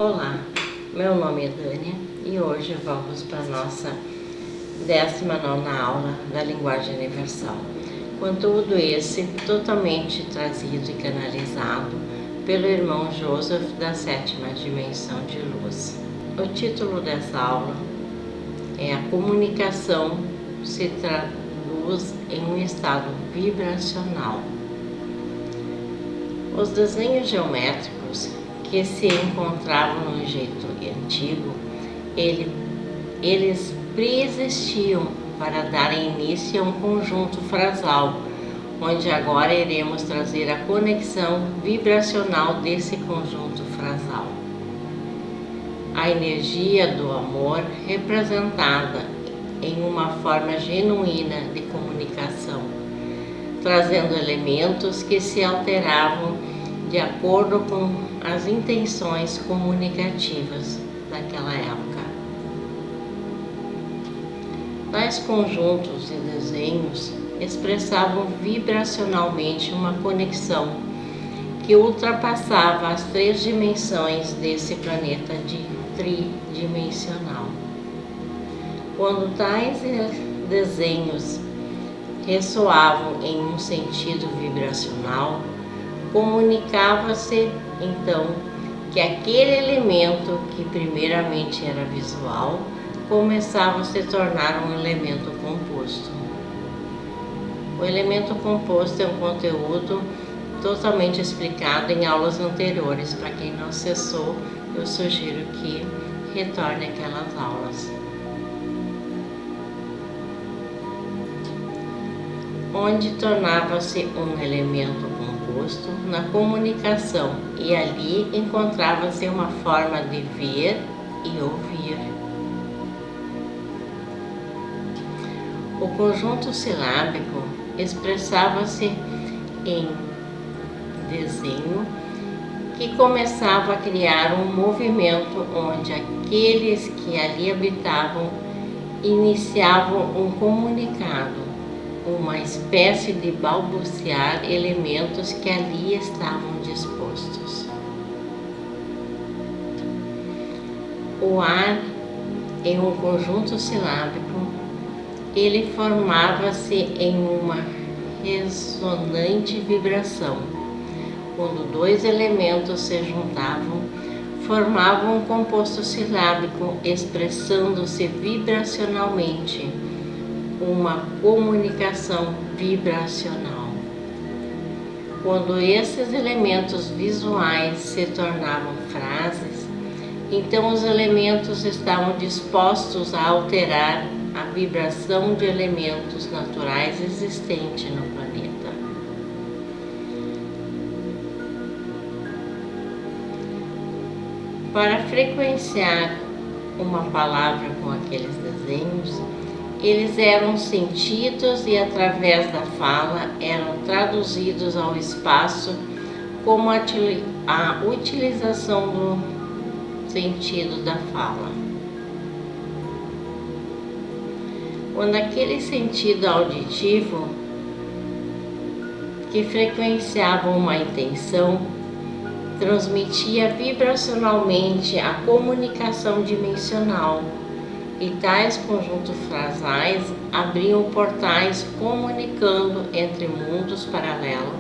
Olá, meu nome é Dânia e hoje vamos para a nossa 19ª aula da Linguagem Universal. Conteúdo esse totalmente trazido e canalizado pelo irmão Joseph da 7ª Dimensão de Luz. O título dessa aula é A Comunicação se traduz em um estado vibracional. Os desenhos geométricos que se encontravam no Egito Antigo, eles preexistiam para dar início a um conjunto frasal, onde agora iremos trazer a conexão vibracional desse conjunto frasal. A energia do amor representada em uma forma genuína de comunicação, trazendo elementos que se alteravam de acordo com as intenções comunicativas daquela época. Tais conjuntos e desenhos expressavam vibracionalmente uma conexão que ultrapassava as 3 dimensões desse planeta tridimensional. Quando tais desenhos ressoavam em um sentido vibracional, comunicava-se então que aquele elemento que primeiramente era visual começava a se tornar um elemento composto. O elemento composto é um conteúdo totalmente explicado em aulas anteriores. Para quem não acessou, eu sugiro que retorne aquelas aulas. Onde tornava-se um elemento composto na comunicação, e ali encontrava-se uma forma de ver e ouvir. O conjunto silábico expressava-se em desenho que começava a criar um movimento onde aqueles que ali habitavam iniciavam um comunicado, uma espécie de balbuciar elementos que ali estavam dispostos. O ar, em um conjunto silábico, ele formava-se em uma ressonante vibração. Quando 2 elementos se juntavam, formavam um composto silábico, expressando-se vibracionalmente, uma comunicação vibracional. Quando esses elementos visuais se tornavam frases, então os elementos estavam dispostos a alterar a vibração de elementos naturais existentes no planeta. Para frequenciar uma palavra com aqueles desenhos, eles eram sentidos e através da fala eram traduzidos ao espaço como a utilização do sentido da fala. Quando aquele sentido auditivo que frequenciava uma intenção transmitia vibracionalmente a comunicação dimensional, e tais conjuntos frasais abriam portais comunicando entre mundos paralelos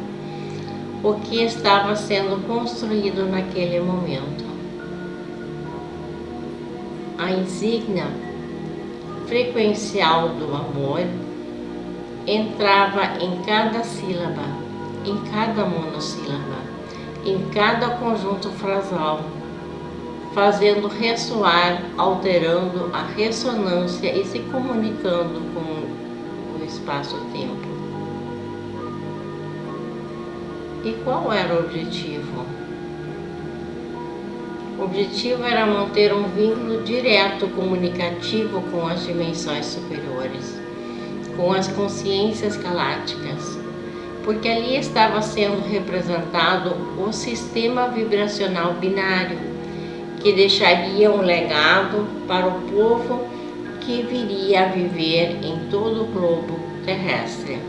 o que estava sendo construído naquele momento. A insígnia frequencial do amor entrava em cada sílaba, em cada monossílaba, em cada conjunto frasal, fazendo ressoar, alterando a ressonância e se comunicando com o espaço-tempo. E qual era o objetivo? O objetivo era manter um vínculo direto comunicativo com as dimensões superiores, com as consciências galácticas, porque ali estava sendo representado o sistema vibracional binário, que deixaria um legado para o povo que viria a viver em todo o globo terrestre.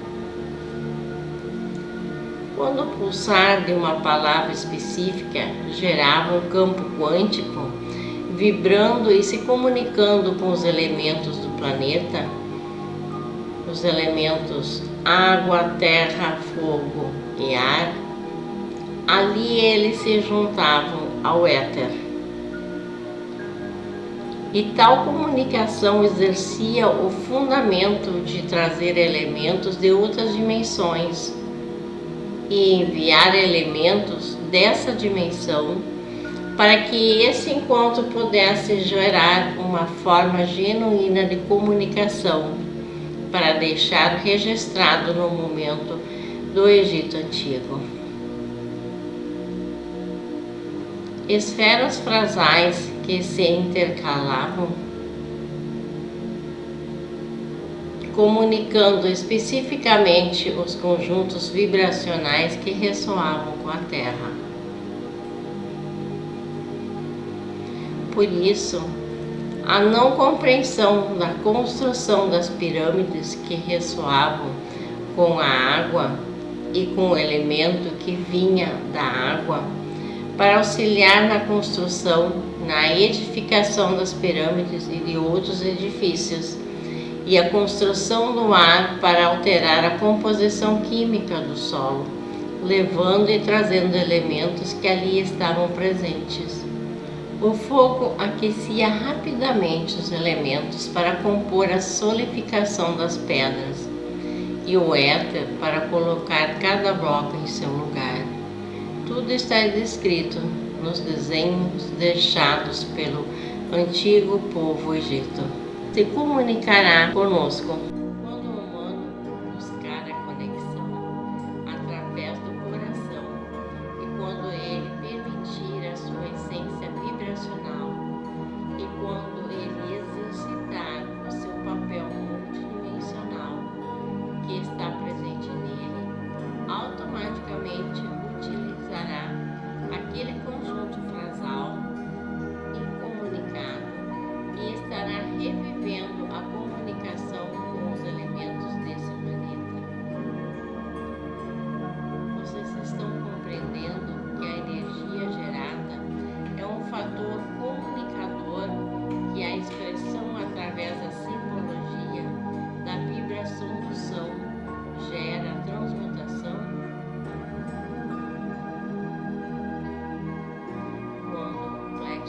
Quando o pulsar de uma palavra específica gerava um campo quântico, vibrando e se comunicando com os elementos do planeta, os elementos água, terra, fogo e ar, ali eles se juntavam ao éter. E tal comunicação exercia o fundamento de trazer elementos de outras dimensões e enviar elementos dessa dimensão para que esse encontro pudesse gerar uma forma genuína de comunicação para deixar registrado no momento do Egito Antigo. Esferas frasais que se intercalavam, comunicando especificamente os conjuntos vibracionais que ressoavam com a Terra. Por isso, a não compreensão da construção das pirâmides que ressoavam com a água e com o elemento que vinha da água, para auxiliar na construção, na edificação das pirâmides e de outros edifícios, e a construção do ar para alterar a composição química do solo, levando e trazendo elementos que ali estavam presentes. O fogo aquecia rapidamente os elementos para compor a solidificação das pedras, e o éter para colocar cada bloco em seu lugar. Tudo está descrito nos desenhos deixados pelo antigo povo egito. Se comunicará conosco quando o humano buscar a conexão através do coração e quando ele permitir a sua essência vibracional e quando ele exercitar o seu papel multidimensional que está presente nele, automaticamente utilizará aquele conjunto frasal incomunicado e estará revivendo a comunicação com os elementos desse planeta. Vocês estão compreendendo que a energia gerada é um fator comunicador que a expressão através da simbologia da vibração do som gera transmutação?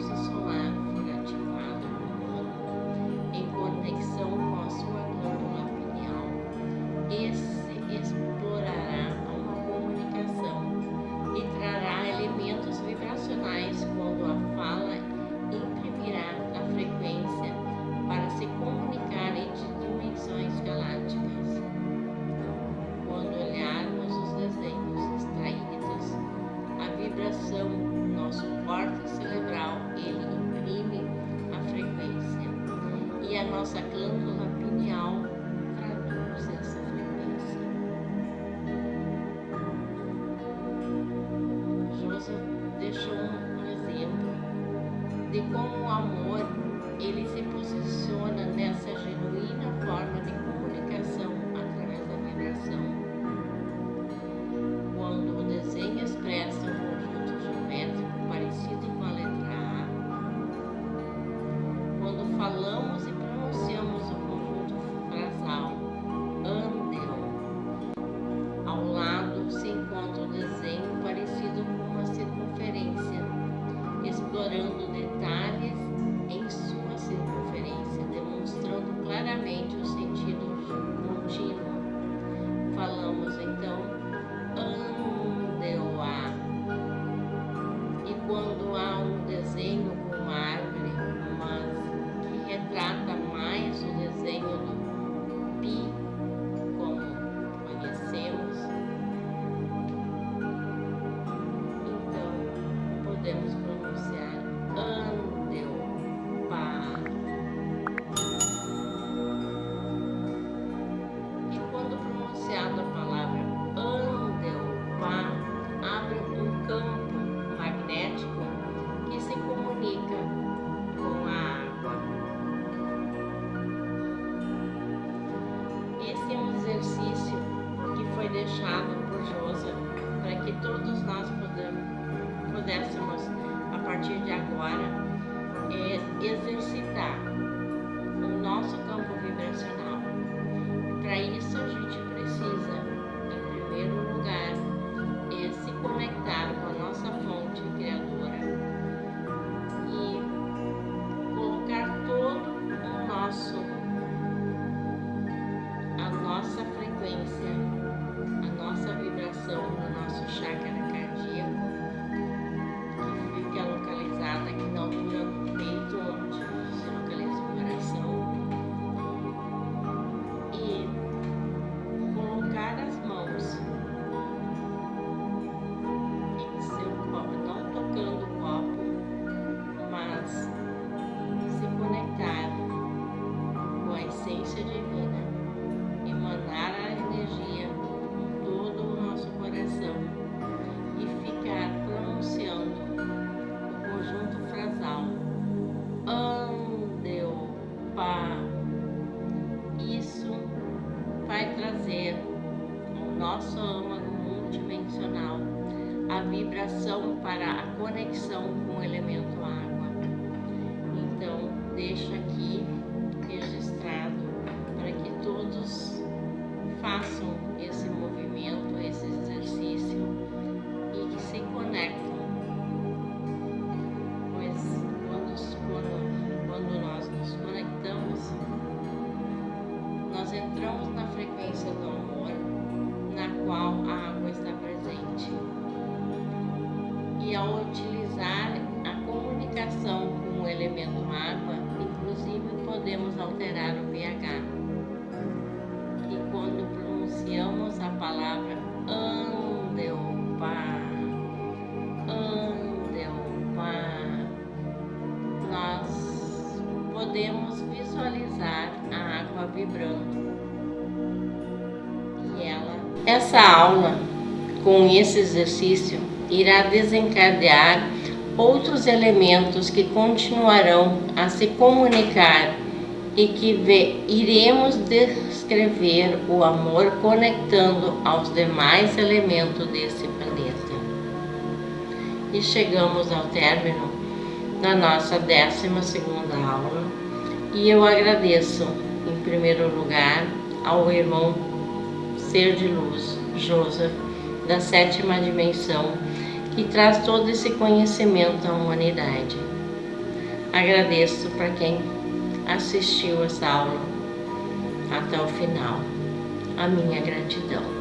Solar for ativado no humano em conexão com a sua glândula pineal, esse explorará uma comunicação e trará elementos vibracionais quando a fala imprimirá a frequência para se comunicar entre dimensões galácticas. Quando olharmos os desenhos extraídos, a vibração do nosso córtex cerebral ele imprime a frequência e a nossa glândula pineal traduz essa frequência. Joseph deixou um exemplo de como o amor ele se posiciona nessa genuína forma de comunicação através da vibração. Quando o desenho expressa um conjunto geométrico parecido com a letra A, quando falamos e pronunciamos o conjunto frasal Andeu, ao lado se encontra o desenho parecido com uma circunferência, explorando detalhes em sua circunferência, demonstrando claramente o sentido contínuo. Falamos então Andeu A, e quando há elemento água, inclusive podemos alterar o pH. E quando pronunciamos a palavra Andeopá, nós podemos visualizar a água vibrando. Essa aula, com esse exercício, irá desencadear outros elementos que continuarão a se comunicar e que iremos descrever o amor conectando aos demais elementos desse planeta. E chegamos ao término da nossa 12ª aula, e eu agradeço, em primeiro lugar, ao irmão Ser de Luz, Joseph, da 7ª dimensão, que traz todo esse conhecimento à humanidade. Agradeço para quem assistiu essa aula até o final. A minha gratidão.